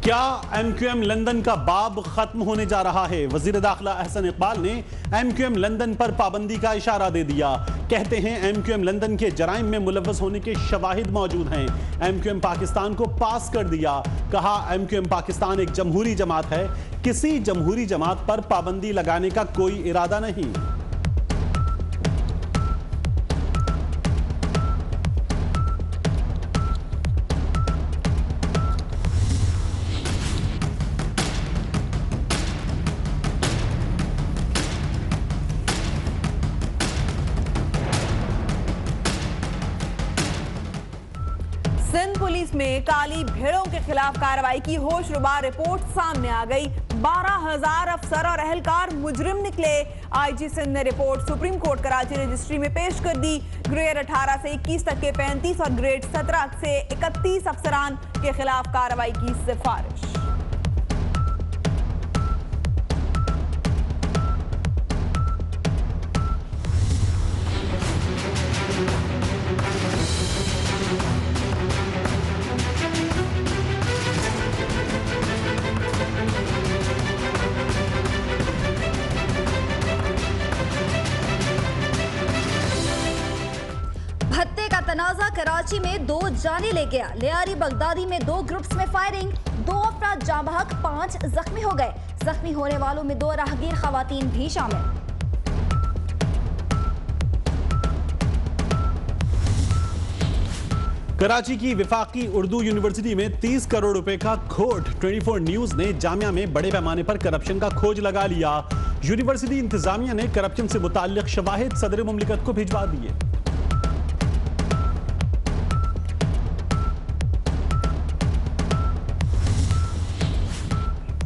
क्या MQM London का बाब खत्म होने जा रहा है? वजीर दाखिला अहसन इकबाल ने एमक्यूएम लंदन पर पाबंदी का इशारा दे दिया। कहते हैं एमक्यूएम लंदन के जराइम में मुलव्वस होने के शवाहिद मौजूद हैं। एमक्यूएम पाकिस्तान को पास कर दिया। कहा एमक्यूएम पाकिस्तान एक जमहूरी जमात है, किसी जमहूरी जमात पर पाबंदी लगाने का कोई इरादा नहीं। सिंध पुलिस में काली भेड़ों के खिलाफ कार्रवाई की होशरुबा रिपोर्ट सामने आ गई। 12,000 अफसर और अहलकार मुजरिम निकले। आईजी सिंध ने report supreme court Karachi registry में पेश कर दी। ग्रेड 18 से 21 तक के 35 और ग्रेड 17 से 31 अफसरान के खिलाफ कार्रवाई की सिफारिश। भत्ते का तनाजा कराची में 2 जाने ले गया। लियारी बगदादी में 2 ग्रुप्स में फायरिंग, 2 अफराद जाँ बहक, 5 जख्मी हो गए। जख्मी होने वालों में 2 राहगीर खवातीन भी शामिल। कराची की विफाकी उर्दू यूनिवर्सिटी में 30 करोड़ रुपए का खोट। 24 न्यूज ने जामिया में बड़े पैमाने पर करप्शन का खोज लगा लिया। यूनिवर्सिटी इंतजामिया ने करप्शन से मुताल्लिक शवाहिद सदर मुमलिकत को भिजवा दिए।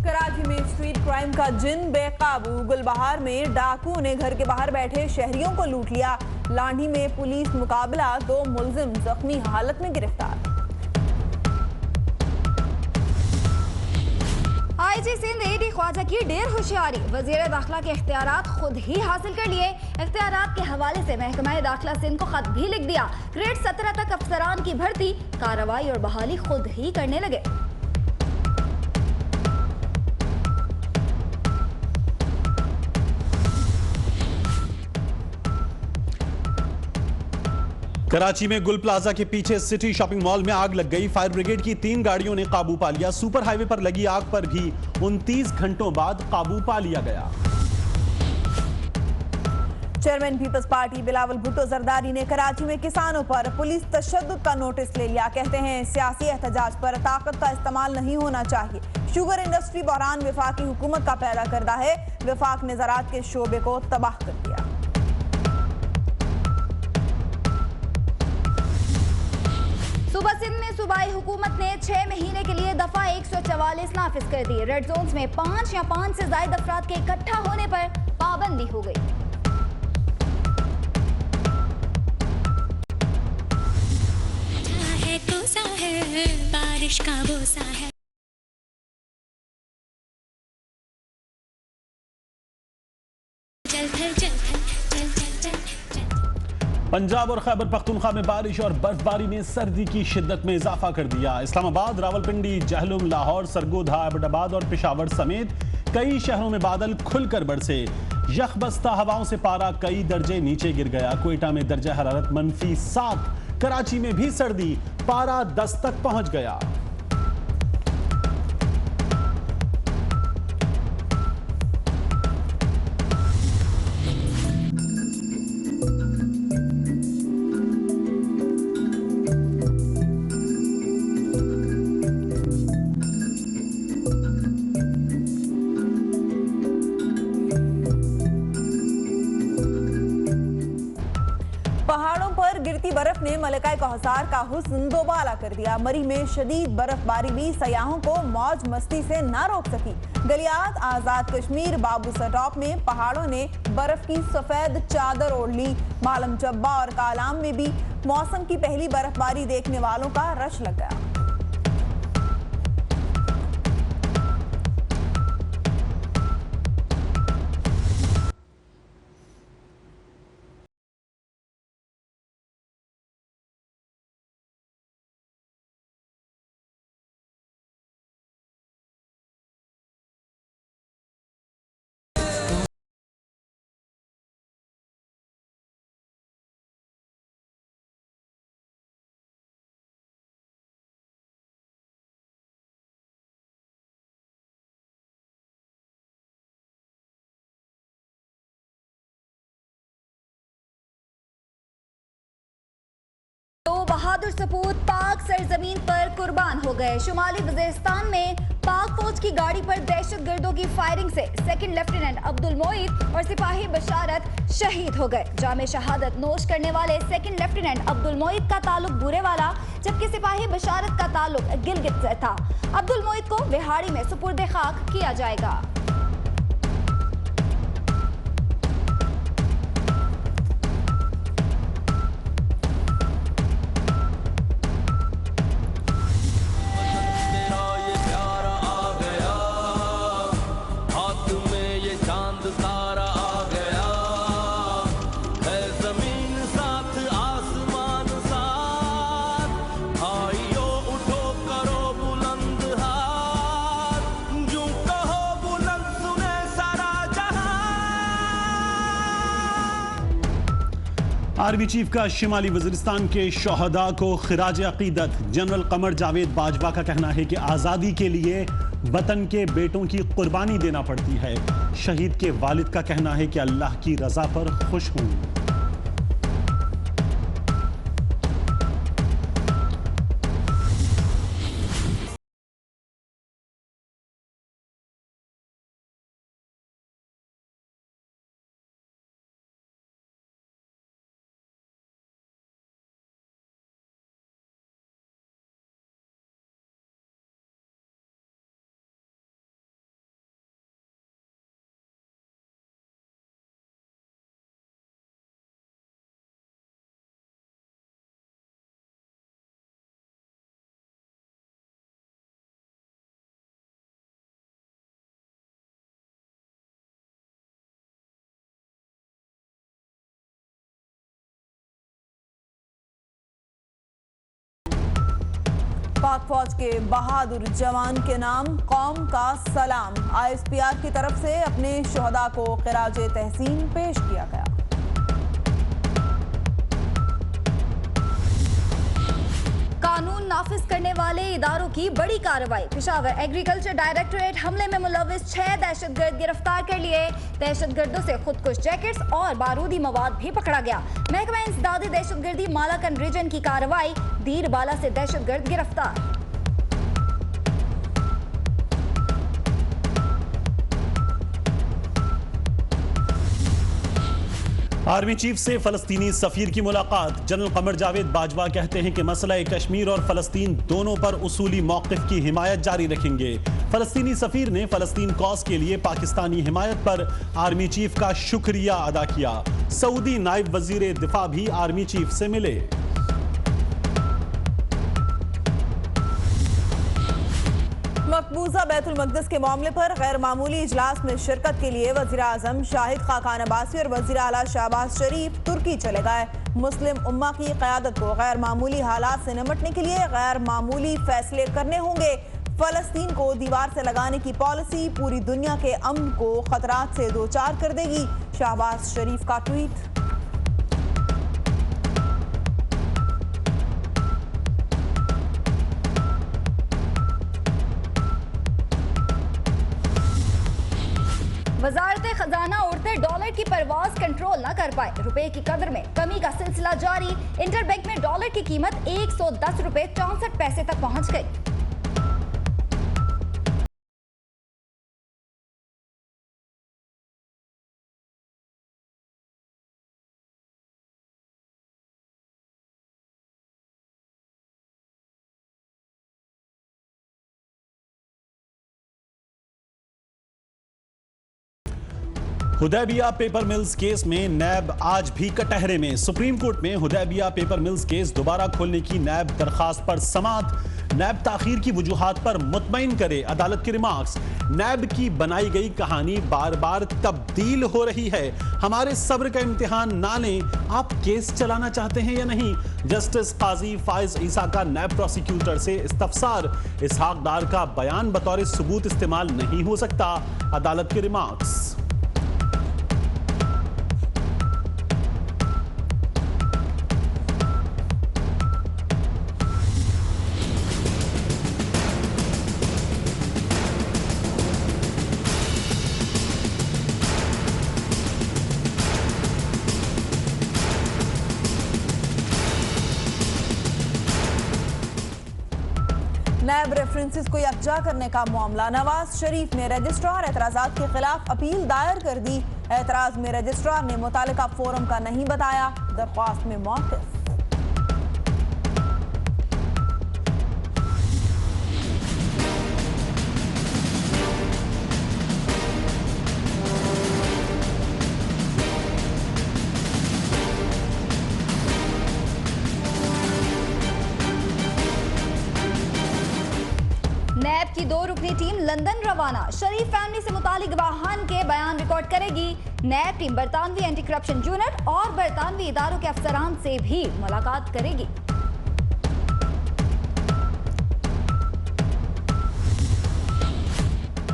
कराची में स्ट्रीट क्राइम का जिन बेकाबू। गुलबहार में डाकुओं ने घर के बाहर बैठे शहरियों को लूट लिया। लांढी में पुलिस मुकाबला, 2 मुलजिम जख्मी हालत में गिरफ्तार। आईजी सिंध एडी ख्वाजा की ढेर होशियारी। वजीर दाखिला के इख्तियारात खुद ही हासिल कर लिए। इख्तियारात के हवाले से महकमा दाखिला सिंध को खत भी लिख दिया। ग्रेड 17 तक अफसरान की भर्ती, कार्रवाई और बहाली खुद ही करने लगे। कराची में गुल प्लाजा के पीछे सिटी शॉपिंग मॉल में आग लग गई। फायर ब्रिगेड की 3 गाड़ियों ने काबू पा लिया। सुपर हाईवे पर लगी आग पर भी 29 घंटों बाद काबू पा लिया गया। Chairman peoples party Bilawal Bhutto Zardari ने कराची में किसानों पर पुलिस तशद्दुद का नोटिस ले लिया। कहते हैं सियासी एहतजाज पर ताकत का इस्तेमाल नहीं होना चाहिए। शुगर इंडस्ट्री बहरान विफाकी हुकूमत का पैदा करता है। विफाक ने ज़राअत के शोबे को तबाह कर दिया। सूबा सिंध में सूबाई हुकूमत ने 6 महीने के लिए दफा 144 नाफिज कर दी। रेड जोन्स में 5 या 5 से ज्यादा अफराद के इकट्ठा होने पर पाबंदी हो गई। बारिश का बोसा है। पंजाब और खैबर पख्तूनख्वा में बारिश और बर्फबारी ने सर्दी की शिद्दत में इजाफा कर दिया। इस्लामाबाद, रावलपिंडी, जहलुम, लाहौर, सरगोधा, एबटाबाद और पेशावर समेत कई शहरों में बादल खुलकर बरसे। यखबस्ता हवाओं से पारा कई दर्जे नीचे गिर गया। क्वेटा में दर्जा हरारत -7। कराची में भी सर्दी, पारा 10 तक पहुंच गया। पहाड़ों पर गिरती बर्फ ने मलका कौसार का हुस्न दोबाला कर दिया। मरी में शदीद बर्फबारी भी सयाहों को मौज मस्ती से न रोक सकी। गलियात, आजाद कश्मीर, बाबू सटॉप में पहाड़ों ने बर्फ की सफेद चादर ओढ़ ली। मालम चब्बा और कालाम में भी मौसम की पहली बर्फबारी देखने वालों का रश लग गया। बहादुर सपूत पाक सरजमीन पर कुर्बान हो गए। शुमाली वजीरिस्तान में पाक फौज की गाड़ी पर दहशतगर्दों की फायरिंग से सेकंड लेफ्टिनेंट अब्दुल मोइद और सिपाही बशारत शहीद हो गए। जामे शहादत नोश करने वाले सेकंड लेफ्टिनेंट अब्दुल मोइद का ताल्लुक बुरेवाला, जबकि सिपाही बशारत का ताल्लुक गिलगित से था। अब्दुल मोइद को बिहाड़ी में सुपुर्द खाक किया जाएगा। आर्मी चीफ का शिमाली वजीरिस्तान के शोहदा को खिराज अकीदत। जनरल कमर जावेद बाजवा का कहना है कि आज़ादी के लिए वतन के बेटों की कुर्बानी देना पड़ती है। शहीद के वालिद का कहना है कि अल्लाह की रजा पर खुश हूं। पाक फौज के बहादुर जवान के नाम कौम का सलाम। ISPR की तरफ से अपने शोहदा को खिराज तहसीन पेश किया गया। कानून नाफिज करने वाले इदारों की बड़ी कार्रवाई। पेशावर एग्रीकल्चर डायरेक्टोरेट हमले में मुलविस 6 दहशतगर्द गिरफ्तार कर लिए। दहशतगर्दों से खुदकुश जैकेट्स और बारूदी मवाद भी पकड़ा गया। महकमा इंसदादी दहशतगर्दी मालाकन रीजन की कार्रवाई। दीरबाला से दहशतगर्द गिरफ्तार। आर्मी चीफ से फलस्तीनी सफीर की मुलाकात। जनरल कमर जावेद बाजवा कहते हैं कि मसला कश्मीर और फलस्तीन दोनों पर उसूली मौक़िफ़ की हिमायत जारी रखेंगे। फलस्तीनी सफीर ने फलस्तीन कॉज के लिए पाकिस्तानी हिमायत पर आर्मी चीफ का शुक्रिया अदा किया। सऊदी नायब वजीर दिफा भी आर्मी चीफ से मिले। मकबूजा बैतुल मक़दिस के मामले पर गैर मामूली इजलास में शिरकत के लिए वज़ीर आज़म शाहिद खाकान अब्बासी और वज़ीर आला शहबाज शरीफ तुर्की चले गए। मुस्लिम उम्मा की क़यादत को गैर मामूली हालात से निपटने के लिए गैर मामूली फैसले करने होंगे। फ़लस्तीन को दीवार से लगाने की पॉलिसी पूरी दुनिया के अमन को खतरात से दो चार कर देगी। शहबाज शरीफ का ट्वीट। वजारत खजाना उड़ते डॉलर की परवाज कंट्रोल न कर पाए। रुपए की कदर में कमी का सिलसिला जारी। इंटरबैंक में डॉलर की कीमत 110 रुपए 64 पैसे तक पहुंच गई। हुदैबिया पेपर मिल्स केस में नैब आज भी कटहरे में। सुप्रीम कोर्ट में हुदैबिया पेपर मिल्स केस दोबारा खोलने की नैब दरखास्त पर समाअत। नैब ताखीर की वजूहात पर मुतमईन करे, अदालत के रिमार्क्स। नैब की बनाई गई कहानी बार बार तब्दील हो रही है। हमारे सब्र का इम्तिहान ना लें। आप केस चलाना चाहते हैं या नहीं? जस्टिस काजी फाइज ईसा का नैब प्रोसिक्यूटर से इस्तफसार। इसहाक डार का बयान बतौर सबूत इस्तेमाल नहीं हो सकता, अदालत के रिमार्क्स। नैब रेफरेंसेस को यकजा करने का मामला। नवाज शरीफ ने रजिस्ट्रार एतराजात के खिलाफ अपील दायर कर दी। एतराज में रजिस्ट्रार ने मुतालिका फोरम का नहीं बताया दरख्वास्त में मौक़िफ़। नैब की 2 रुकनी टीम लंदन रवाना। शरीफ फैमिली से मुतालिक गवाहान के बयान रिकॉर्ड करेगी। नैब टीम बरतानवी एंटी करप्शन यूनिट और बरतानवी इदारों के अफसरान से भी मुलाकात करेगी।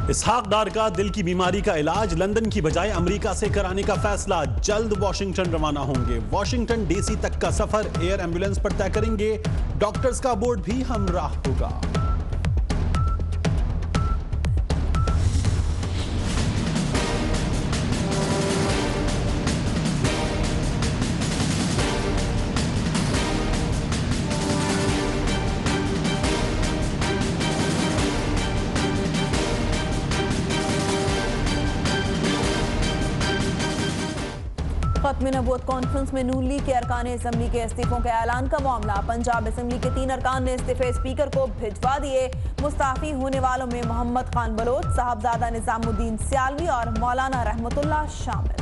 इसहाक डार का दिल की बीमारी का इलाज लंदन की बजाय अमेरिका से कराने का फैसला। जल्द वॉशिंगटन रवाना होंगे। वॉशिंगटन डीसी तक का सफर एयर एम्बुलेंस पर तय करेंगे। डॉक्टर्स का बोर्ड भी हमराह होगा। खत्म नबूवत कॉन्फ्रेंस में नून लीग के अरकान असम्बली के इस्तीफों के ऐलान का मामला। पंजाब असम्बली के 3 अरकान ने इस्तीफे स्पीकर को भिजवा दिए। मुस्ताफी होने वालों में मोहम्मद खान बलोच, साहबजादा निजामुद्दीन सियालवी और मौलाना रहमतुल्लाह शामिल।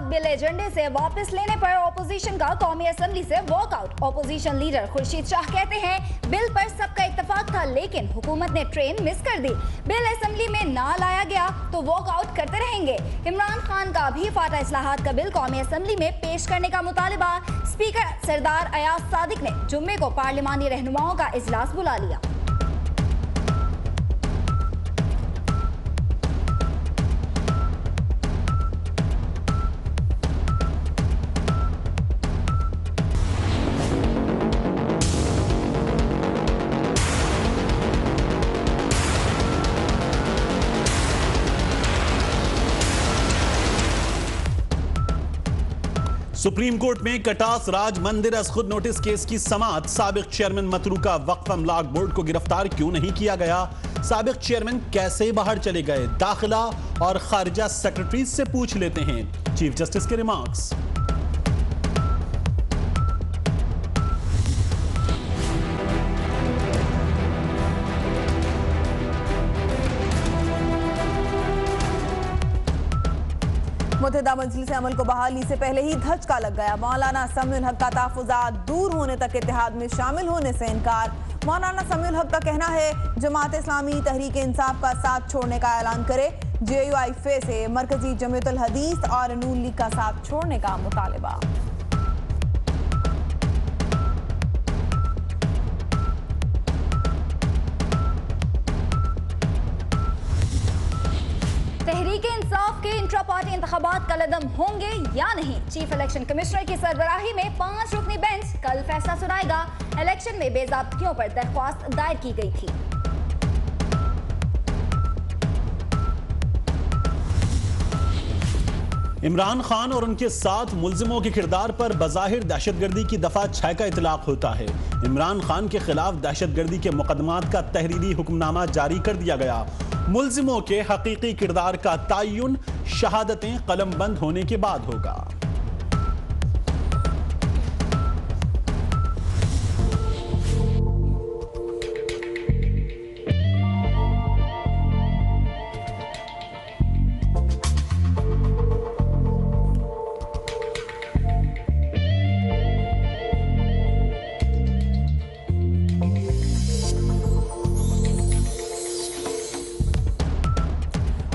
बिल एजेंडे से वापस लेने पर ऑपोजिशन का कौमी असेंबली से walkout. Opposition leader Khurshid Shah कहते हैं बिल पर सबका इत्तेफाक था लेकिन हुकूमत ने ट्रेन मिस कर दी। बिल असेंबली में ना लाया गया तो वॉकआउट करते रहेंगे। इमरान खान का भी फाटा इस्लाहात का बिल कौमी असेंबली में पेश करने का मुतालिबा। स्पीकर सरदार अयाज सादिक ने जुम्मे को पार्लिमानी रहनुमाओं का इजलास बुला लिया। सुप्रीम कोर्ट में कटास राज मंदिर अज खुद नोटिस केस की समाअत। साबिक चेयरमैन मतरूका वक्फ अमलाक बोर्ड को गिरफ्तार क्यों नहीं किया गया? साबिक चेयरमैन कैसे बाहर चले गए? दाखिला और खारिजा सेक्रेटरी से पूछ लेते हैं। चीफ जस्टिस के रिमार्क्स। मुत्तहिदा मजलिस अमल को बहाली से पहले ही धचका लग गया। मौलाना समीउल हक का तहफ़्फ़ुज़ात दूर होने तक इत्तेहाद में शामिल होने से इनकार। मौलाना समीउल हक का कहना है जमात इस्लामी तहरीक इंसाफ का साथ छोड़ने का ऐलान करे। JUIF से मरकजी जमीयतुल हदीस और नून लीग का साथ छोड़ने का मुतालिबा। तहरीक इंसाफ के इंट्रा पार्टी इंतखाबात कलअदम होंगे या नहीं? चीफ इलेक्शन कमिश्नर की सरबराही में 5 रुकनी बेंच कल फैसला सुनाएगा। इलेक्शन में बेज़ाब्तियों पर दरख्वास्त दायर की गई थी। इमरान खान और उनके 7 मुल्जिमों के किरदार पर बज़ाहिर दहशतगर्दी की दफा 6 का इतलाक होता है। इमरान खान के खिलाफ दहशतगर्दी के मुकदमात का तहरीरी हुक्मनामा जारी कर दिया गया। मुल्जिमों के हकीकी किरदार का तयन शहादतें कलमबंद होने के बाद होगा।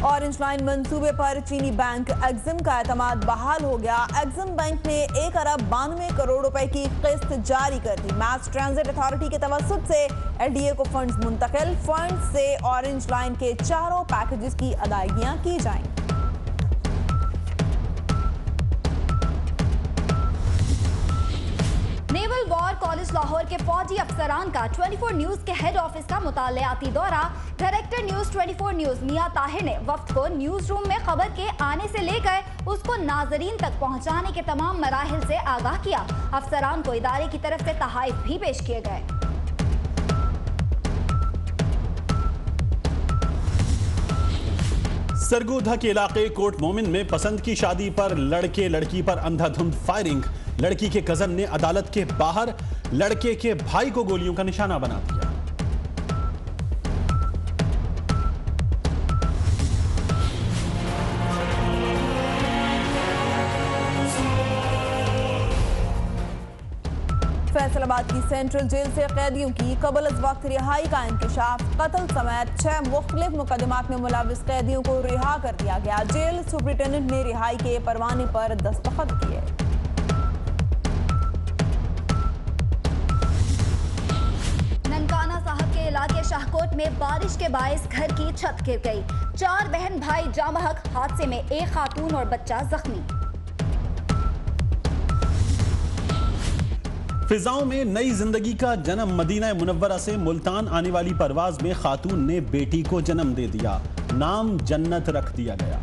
ऑरेंज लाइन मंसूबे पर चीनी बैंक एक्सिम का एतमाद बहाल हो गया। एक्सिम बैंक ने 1 अरब 92 करोड़ रुपए की किस्त जारी कर दी। मास ट्रांजिट अथॉरिटी के तवस्सुत से LDA को फंड्स मुंतकिल। फंड्स से ऑरेंज लाइन के 4 पैकेजेस की अदायगियां की जाएंगी। कॉलेज लाहौर के फौजी अफसरान का 24 न्यूज के हेड ऑफिस का मुतालियाती दौरा। डायरेक्टर न्यूज 24 न्यूज मियां ताहिर ने वक्त को न्यूज रूम में खबर के आने से लेकर उसको नाजरीन तक पहुंचाने के तमाम मराहिल से आगाह किया। अफसरान को इदारे की तरफ से तहाइफ भी पेश किए गए। सरगोधा के इलाके कोट मोमिन में पसंद की शादी पर लड़के लड़की पर अंधाधुंध फायरिंग। लड़की के कजन ने अदालत के बाहर लड़के के भाई को गोलियों का निशाना बना दिया। फैसलाबाद की सेंट्रल जेल से कैदियों की कबल अज वक्त रिहाई का इंकशाफ। कत्ल समेत 6 मुख्तलिफ मुकदमात में मुलविस कैदियों को रिहा कर दिया गया। जेल सुप्रिंटेंडेंट ने रिहाई के परवाने पर दस्तखत किए। ननकाना साहब के इलाके शाहकोट में बारिश के बायस घर की छत गिर गई। 4 बहन भाई जामहक, हादसे में एक खातून और बच्चा जख्मी। फिजाओं में नई जिंदगी का जन्म। मदीना मुनव्वरा से मुल्तान आने वाली परवाज में खातून ने बेटी को जन्म दे दिया। नाम जन्नत रख दिया गया।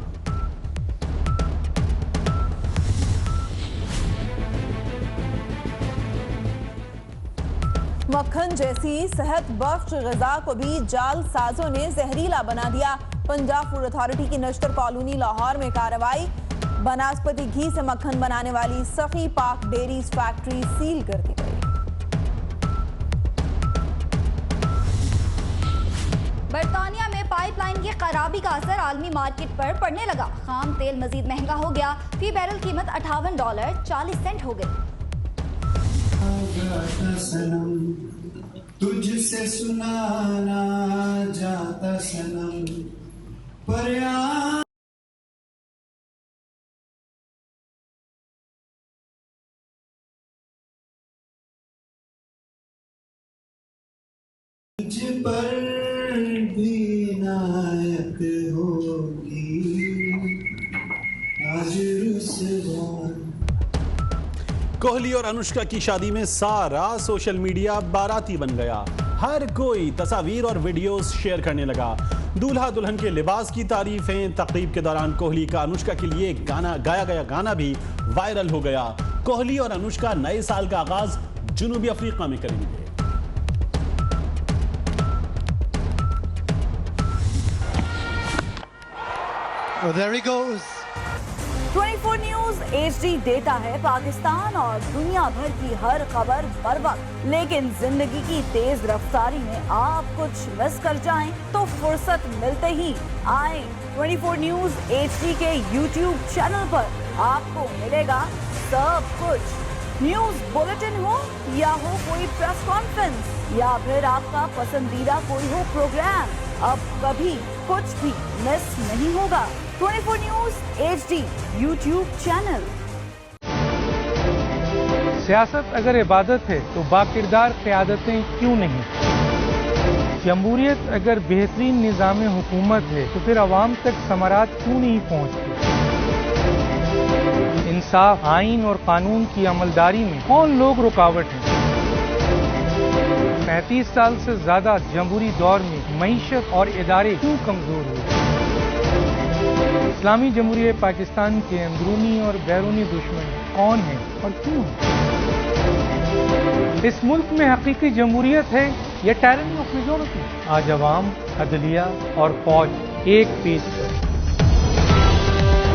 मक्खन जैसी सेहत बख्श ग़िज़ा को भी जाल साजों ने जहरीला बना दिया। पंजाब फूड अथॉरिटी की नश्तर कॉलोनी लाहौर में कार्रवाई। बनास्पति घी से मक्खन बनाने वाली सखी पाक डेयरीज फैक्ट्री सील कर दी गई। बर्तानिया में पाइपलाइन की खराबी का असर आलमी मार्केट पर पड़ने लगा। खाम तेल मजीद महंगा हो गया। फी बैरल कीमत $58.40 हो गई। तुझसे सुनाना जाता सनम पर पर भी नायक होगी आज रुसवा। कोहली और अनुष्का की शादी में सारा सोशल मीडिया बाराती बन गया। हर कोई तस्वीर और वीडियोस शेयर करने लगा। दूल्हा दुल्हन के लिबास की तारीफें। तकरीब के दौरान कोहली का अनुष्का के लिए गाया गया गाना भी वायरल हो गया। कोहली और अनुष्का नए साल का आगाज जुनूबी अफ्रीका में करेंगे। Oh, there he goes. 24 news HD देता है पाकिस्तान और दुनिया भर की हर खबर बर वक्त। लेकिन जिंदगी की तेज रफ्तारी में आप कुछ मिस कर जाएं तो फुर्सत मिलते ही आए 24 न्यूज HD के YouTube चैनल पर। आपको मिलेगा सब कुछ। न्यूज बुलेटिन हो या हो कोई प्रेस कॉन्फ्रेंस या फिर आपका पसंदीदा कोई हो प्रोग्राम, अब कभी कुछ भी मिस नहीं होगा। 24 न्यूज HD YouTube चैनल। सियासत अगर इबादत है तो बाकिरदार क़यादतें क्यों नहीं? जमहूरियत अगर बेहतरीन निज़ाम हुकूमत है तो फिर अवाम तक समारात क्यों नहीं पहुँचती? इंसाफ, आइन और कानून की अमलदारी में कौन लोग रुकावट हैं? 35 साल से ज्यादा जमहूरी दौर में मईशत और इदारे क्यों कमजोर हुए? इस्लामी जमहूरियत पाकिस्तान के अंदरूनी और बैरूनी दुश्मन कौन है और क्यों है? इस मुल्क में हकीकी जमहूरियत है या टायरनी ऑफ मेजॉरिटी? आज अवाम, अदलिया और फौज एक पेज पर।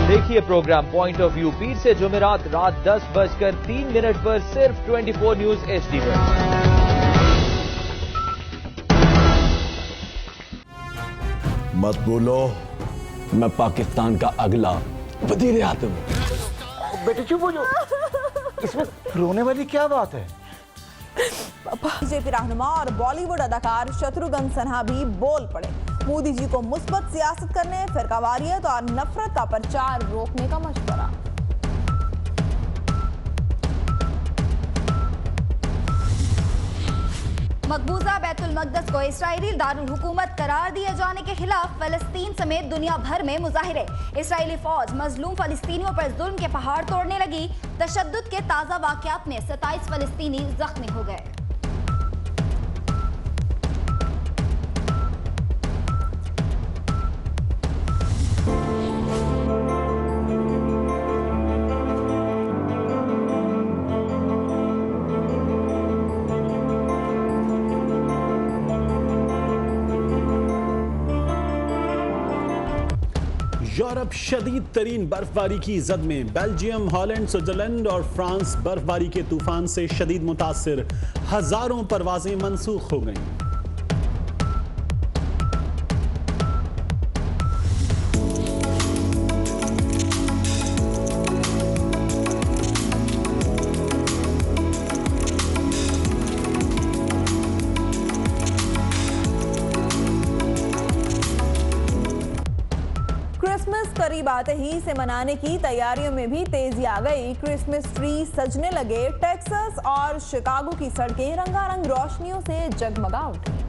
देखिए प्रोग्राम पॉइंट ऑफ व्यू पीर से जुमेरात रात 10:03 पर सिर्फ 24 न्यूज HD पर। मत बोलो, मैं पाकिस्तान का अगला वजीर आज़म हूं। बेटे चुप हो जाओ, इसमें रोने वाली क्या बात है? बीजेपी रहनुमा और बॉलीवुड अदाकार शत्रुघ्न सिन्हा भी बोल पड़े। मोदी जी को मुस्बत सियासत करने, फिरकावारियत और नफरत का प्रचार रोकने का मशवरा। मकबूजा बैतुल मक़दस को इस्राईली दारुल हुकूमत करार दिए जाने के खिलाफ फलस्तीन समेत दुनिया भर में मुजाहिरे। इस्राईली फौज मजलूम फलस्तीनियों पर जुल्म के पहाड़ तोड़ने लगी। तशद्दुद के ताज़ा वाक़यात में 27 फलस्तीनी जख्मी हो गए। यूरोप शदीद तरीन बर्फबारी की जद में। बेल्जियम, हॉलैंड, स्विट्जरलैंड और फ्रांस बर्फबारी के तूफान से शदीद मुतासिर। हजारों परवाजें मंसूख हो गईं। क्रिसमस करीब आते ही इसे मनाने की तैयारियों में भी तेजी आ गई। क्रिसमस ट्री सजने लगे। टेक्सास और शिकागो की सड़कें रंगारंग रोशनियों से जगमगा उठी।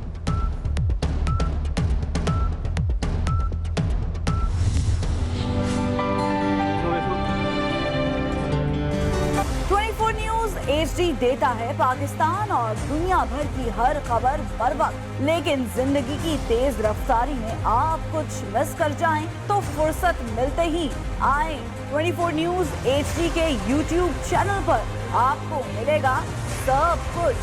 HD देता है पाकिस्तान और दुनिया भर की हर खबर बर वक्त। लेकिन जिंदगी की तेज रफ्तारी में आप कुछ मिस कर जाएं तो फुर्सत मिलते ही आए 24 न्यूज HD के YouTube चैनल पर। आपको मिलेगा सब कुछ।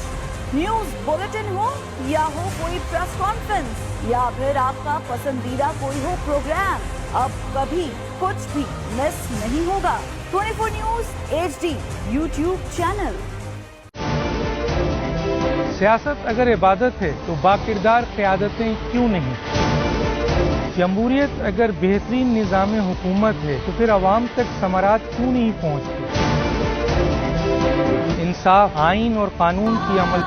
न्यूज बुलेटिन हो या हो कोई प्रेस कॉन्फ्रेंस या फिर आपका पसंदीदा कोई हो प्रोग्राम, अब कभी कुछ भी मिस नहीं होगा। 24 न्यूज HD YouTube चैनल। सियासत अगर इबादत है तो बाकिरदार क़यादतें क्यों नहीं? जमहूरियत अगर बेहतरीन निज़ाम हुकूमत है तो फिर अवाम तक समारात क्यों नहीं पहुँचती? इंसाफ, आइन और कानून की अमल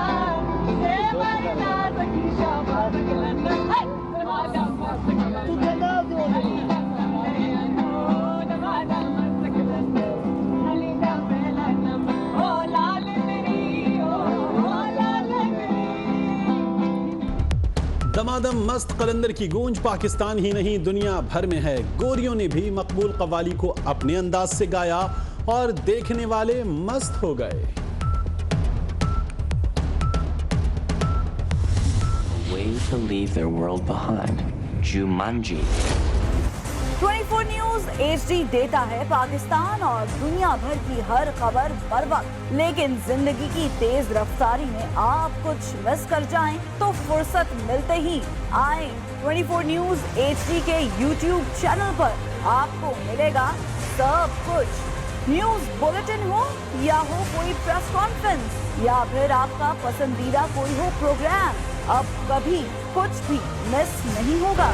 दमादम मस्त कलंदर की गूंज पाकिस्तान ही नहीं दुनिया भर में है। गोरियों ने भी मकबूल कव्वाली को अपने अंदाज से गाया और देखने वाले मस्त हो गए। Way to leave their world behind. Jumanji. 24 news HD देता है पाकिस्तान और दुनिया भर की हर खबर बर वक्त। लेकिन जिंदगी की तेज रफ्तारी में आप कुछ मिस कर जाएं तो फुर्सत मिलते ही आए 24 न्यूज HD के YouTube चैनल पर। आपको मिलेगा सब कुछ। न्यूज बुलेटिन हो या हो कोई प्रेस कॉन्फ्रेंस या फिर आपका पसंदीदा कोई हो प्रोग्राम, अब कभी कुछ भी मिस नहीं होगा।